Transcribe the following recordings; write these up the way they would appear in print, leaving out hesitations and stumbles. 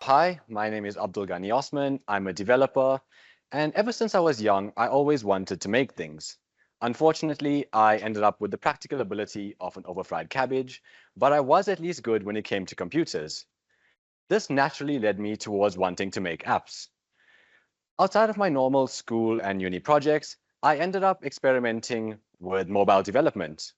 Hi, my name is Abdul Ghani Osman. I'm a developer, and ever since I was young, I always wanted to make things. Unfortunately, I ended up with the practical ability of an overfried cabbage, but I was at least good when it came to computers. This naturally led me towards wanting to make apps. Outside of my normal school and uni projects, I ended up experimenting with mobile development.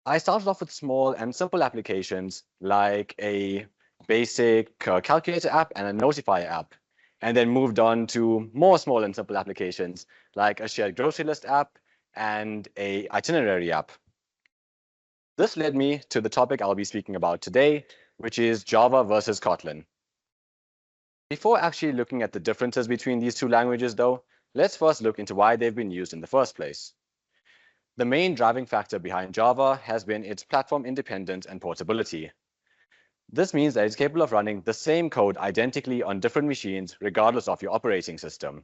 I started off with small and simple applications like a basic calculator app and a notifier app, and then moved on to more small and simple applications like a shared grocery list app and a itinerary app. This led me to the topic I'll be speaking about today, which is Java versus Kotlin. Before actually looking at the differences between these two languages, though, let's first look into why they've been used in the first place. The main driving factor behind Java has been its platform independence and portability. This means that it's capable of running the same code identically on different machines regardless of your operating system.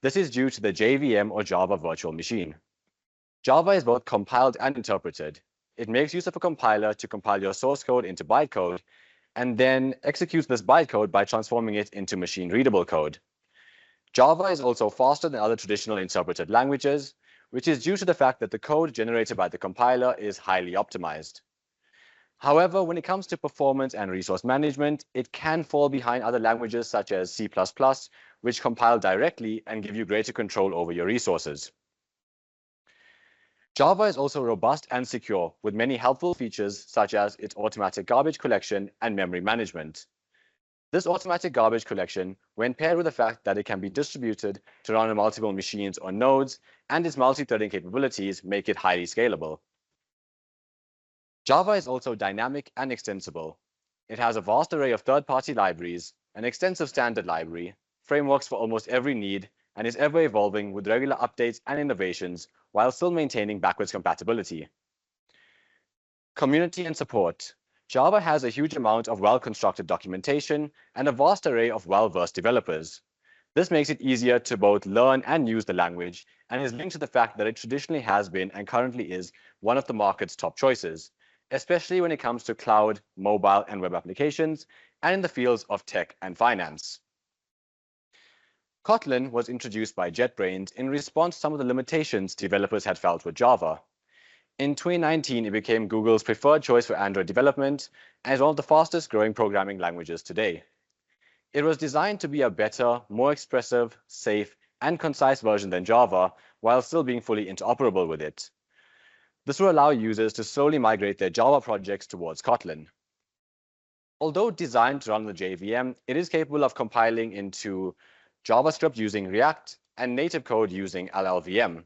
This is due to the JVM or Java Virtual Machine. Java is both compiled and interpreted. It makes use of a compiler to compile your source code into bytecode and then executes this bytecode by transforming it into machine-readable code. Java is also faster than other traditional interpreted languages, which is due to the fact that the code generated by the compiler is highly optimized. However, when it comes to performance and resource management, it can fall behind other languages such as C++, which compile directly and give you greater control over your resources. Java is also robust and secure, with many helpful features such as its automatic garbage collection and memory management. This automatic garbage collection, when paired with the fact that it can be distributed to run on multiple machines or nodes, and its multi-threading capabilities make it highly scalable. Java is also dynamic and extensible. It has a vast array of third-party libraries, an extensive standard library, frameworks for almost every need, and is ever evolving with regular updates and innovations while still maintaining backwards compatibility. Community and support. Java has a huge amount of well-constructed documentation and a vast array of well-versed developers. This makes it easier to both learn and use the language, and is linked to the fact that it traditionally has been and currently is one of the market's top choices, especially when it comes to cloud, mobile, and web applications, and in the fields of tech and finance. Kotlin was introduced by JetBrains in response to some of the limitations developers had felt with Java. In 2019, it became Google's preferred choice for Android development and is one of the fastest growing programming languages today. It was designed to be a better, more expressive, safe, and concise version than Java, while still being fully interoperable with it. This will allow users to slowly migrate their Java projects towards Kotlin. Although designed to run on the JVM, it is capable of compiling into JavaScript using React and native code using LLVM.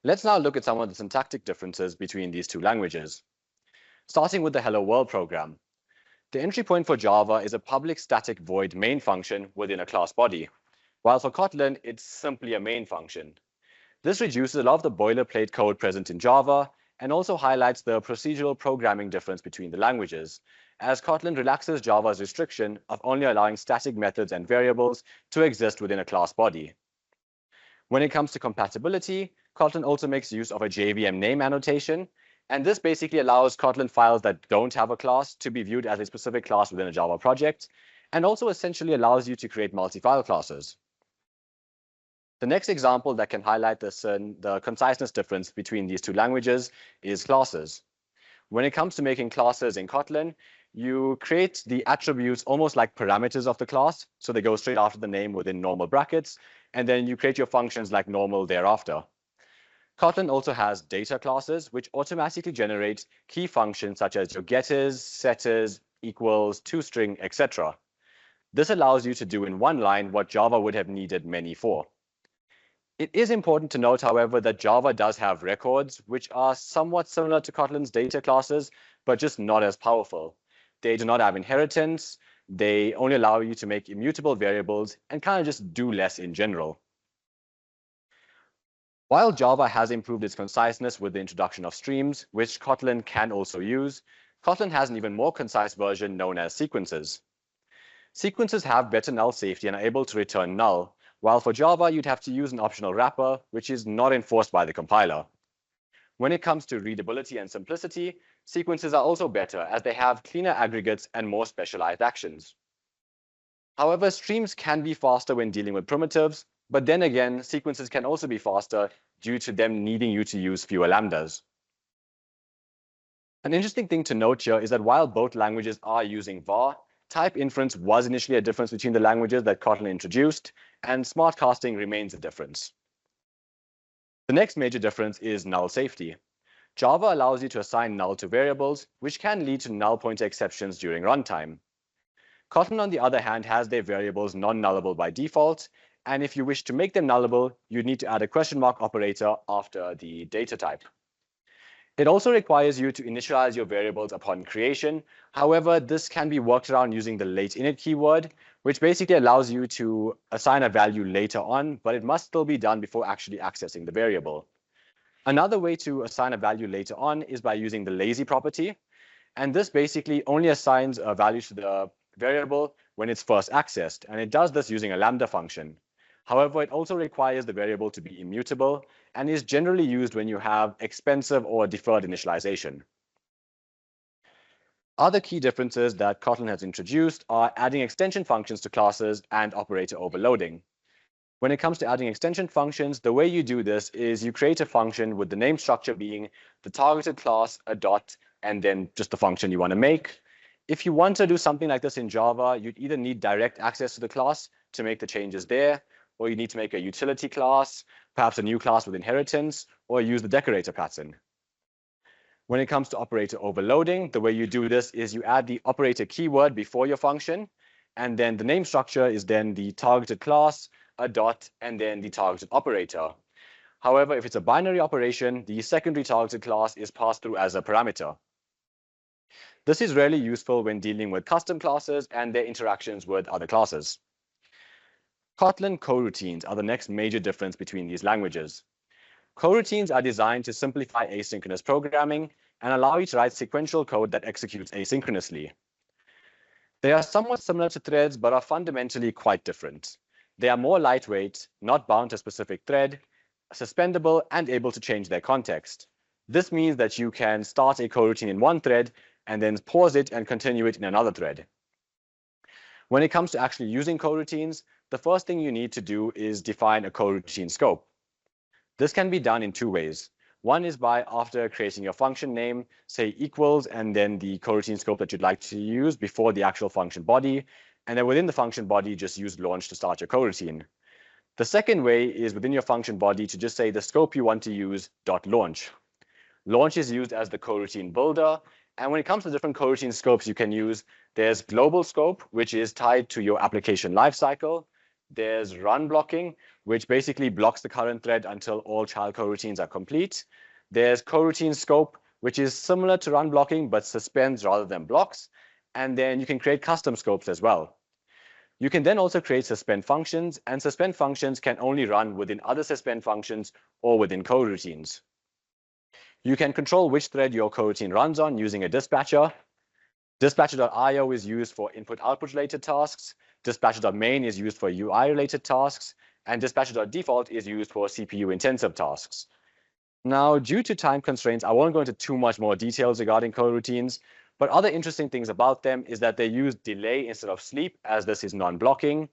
Let's now look at some of the syntactic differences between these two languages. Starting with the Hello World program. The entry point for Java is a public static void main function within a class body, while for Kotlin, it's simply a main function. This reduces a lot of the boilerplate code present in Java and also highlights the procedural programming difference between the languages, as Kotlin relaxes Java's restriction of only allowing static methods and variables to exist within a class body. When it comes to compatibility, Kotlin also makes use of a JVM name annotation, and this basically allows Kotlin files that don't have a class to be viewed as a specific class within a Java project, and also essentially allows you to create multi-file classes. The next example that can highlight the conciseness difference between these two languages is classes. When it comes to making classes in Kotlin, you create the attributes almost like parameters of the class, so they go straight after the name within normal brackets, and then you create your functions like normal thereafter. Kotlin also has data classes, which automatically generate key functions such as your getters, setters, equals, toString, etc. This allows you to do in one line what Java would have needed many for. It is important to note, however, that Java does have records, which are somewhat similar to Kotlin's data classes, but just not as powerful. They do not have inheritance, they only allow you to make immutable variables, and kind of just do less in general. While Java has improved its conciseness with the introduction of streams, which Kotlin can also use, Kotlin has an even more concise version known as sequences. Sequences have better null safety and are able to return null, while for Java, you'd have to use an optional wrapper, which is not enforced by the compiler. When it comes to readability and simplicity, sequences are also better as they have cleaner aggregates and more specialized actions. However, streams can be faster when dealing with primitives, but then again, sequences can also be faster due to them needing you to use fewer lambdas. An interesting thing to note here is that while both languages are using var, type inference was initially a difference between the languages that Kotlin introduced, and smart casting remains a difference. The next major difference is null safety. Java allows you to assign null to variables, which can lead to null pointer exceptions during runtime. Kotlin, on the other hand, has their variables non-nullable by default, and if you wish to make them nullable, you'd need to add a question mark operator after the data type. It also requires you to initialize your variables upon creation. However, this can be worked around using the lateInit keyword, which basically allows you to assign a value later on, but it must still be done before actually accessing the variable. Another way to assign a value later on is by using the lazy property. And this basically only assigns a value to the variable when it's first accessed. And it does this using a lambda function. However, it also requires the variable to be immutable and is generally used when you have expensive or deferred initialization. Other key differences that Kotlin has introduced are adding extension functions to classes and operator overloading. When it comes to adding extension functions, the way you do this is you create a function with the name structure being the targeted class, a dot, and then just the function you want to make. If you want to do something like this in Java, you'd either need direct access to the class to make the changes there, or you need to make a utility class, perhaps a new class with inheritance, or use the decorator pattern. When it comes to operator overloading, the way you do this is you add the operator keyword before your function, and then the name structure is then the targeted class, a dot, and then the targeted operator. However, if it's a binary operation, the secondary targeted class is passed through as a parameter. This is rarely useful when dealing with custom classes and their interactions with other classes. Kotlin coroutines are the next major difference between these languages. Coroutines are designed to simplify asynchronous programming and allow you to write sequential code that executes asynchronously. They are somewhat similar to threads, but are fundamentally quite different. They are more lightweight, not bound to a specific thread, suspendable, and able to change their context. This means that you can start a coroutine in one thread and then pause it and continue it in another thread. When it comes to actually using coroutines, the first thing you need to do is define a coroutine scope. This can be done in two ways. One is by, after creating your function name, say equals, and then the coroutine scope that you'd like to use before the actual function body. And then within the function body, just use launch to start your coroutine. The second way is within your function body to just say the scope you want to use .launch. Launch is used as the coroutine builder. And when it comes to different coroutine scopes you can use, there's global scope, which is tied to your application lifecycle. There's run blocking, which basically blocks the current thread until all child coroutines are complete. There's coroutine scope, which is similar to run blocking, but suspends rather than blocks. And then you can create custom scopes as well. You can then also create suspend functions, and suspend functions can only run within other suspend functions or within coroutines. You can control which thread your coroutine runs on using a dispatcher. Dispatcher.io is used for input-output related tasks. Dispatcher.main is used for UI-related tasks. And dispatcher.default is used for CPU-intensive tasks. Now, due to time constraints, I won't go into too much more details regarding coroutines, but other interesting things about them is that they use delay instead of sleep, as this is non-blocking.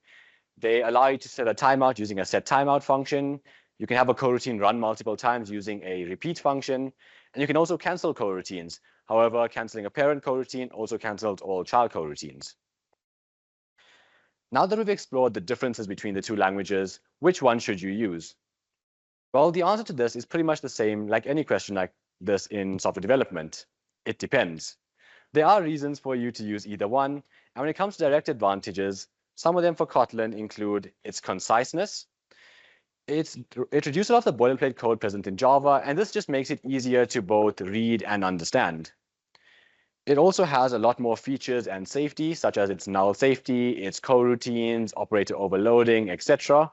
They allow you to set a timeout using a set timeout function. You can have a coroutine run multiple times using a repeat function. And you can also cancel coroutines. However, canceling a parent coroutine also cancels all child coroutines. Now that we've explored the differences between the two languages, which one should you use? Well, the answer to this is pretty much the same like any question like this in software development. It depends. There are reasons for you to use either one, and when it comes to direct advantages, some of them for Kotlin include its conciseness. It reduces a lot of the boilerplate code present in Java, and this just makes it easier to both read and understand. It also has a lot more features and safety, such as its null safety, its coroutines, operator overloading, etc.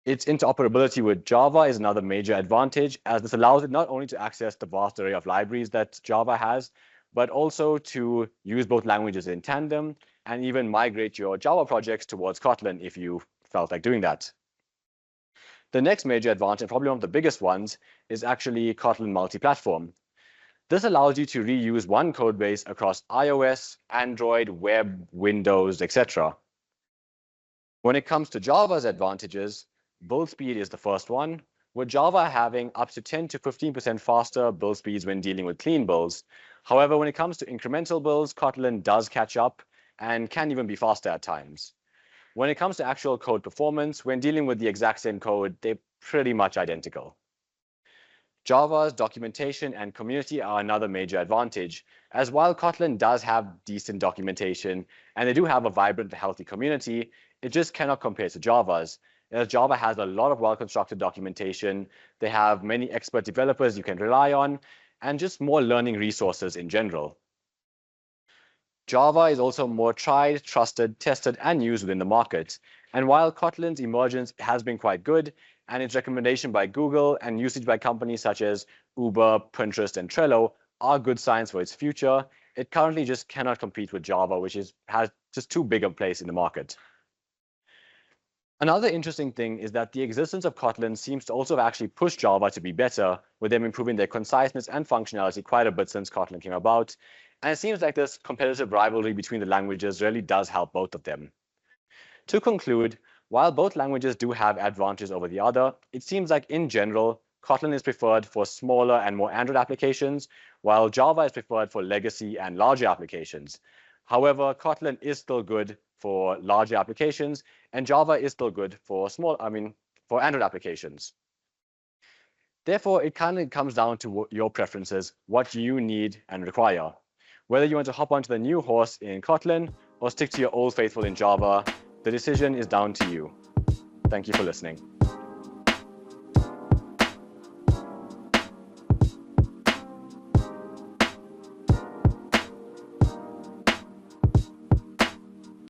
Its interoperability with Java is another major advantage, as this allows it not only to access the vast array of libraries that Java has, but also to use both languages in tandem and even migrate your Java projects towards Kotlin if you felt like doing that. The next major advantage, and probably one of the biggest ones, is actually Kotlin multi-platform. This allows you to reuse one code base across iOS, Android, web, Windows, etc. When it comes to Java's advantages, build speed is the first one, with Java having up to 10 to 15% faster build speeds when dealing with clean builds. However, when it comes to incremental builds, Kotlin does catch up and can even be faster at times. When it comes to actual code performance, when dealing with the exact same code, they're pretty much identical. Java's documentation and community are another major advantage, as while Kotlin does have decent documentation and they do have a vibrant, healthy community, it just cannot compare to Java's. As Java has a lot of well-constructed documentation, they have many expert developers you can rely on, and just more learning resources in general. Java is also more tried, trusted, tested, and used within the market. And while Kotlin's emergence has been quite good, and its recommendation by Google and usage by companies such as Uber, Pinterest, and Trello are good signs for its future, it currently just cannot compete with Java, which has just too big a place in the market. Another interesting thing is that the existence of Kotlin seems to also have actually pushed Java to be better, with them improving their conciseness and functionality quite a bit since Kotlin came about. And it seems like this competitive rivalry between the languages really does help both of them. To conclude, while both languages do have advantages over the other, it seems like in general, Kotlin is preferred for smaller and more Android applications, while Java is preferred for legacy and larger applications. However, Kotlin is still good for larger applications, and Java is still good for for Android applications. Therefore, it kind of comes down to your preferences, what you need and require. Whether you want to hop onto the new horse in Kotlin or stick to your old faithful in Java, the decision is down to you. Thank you for listening.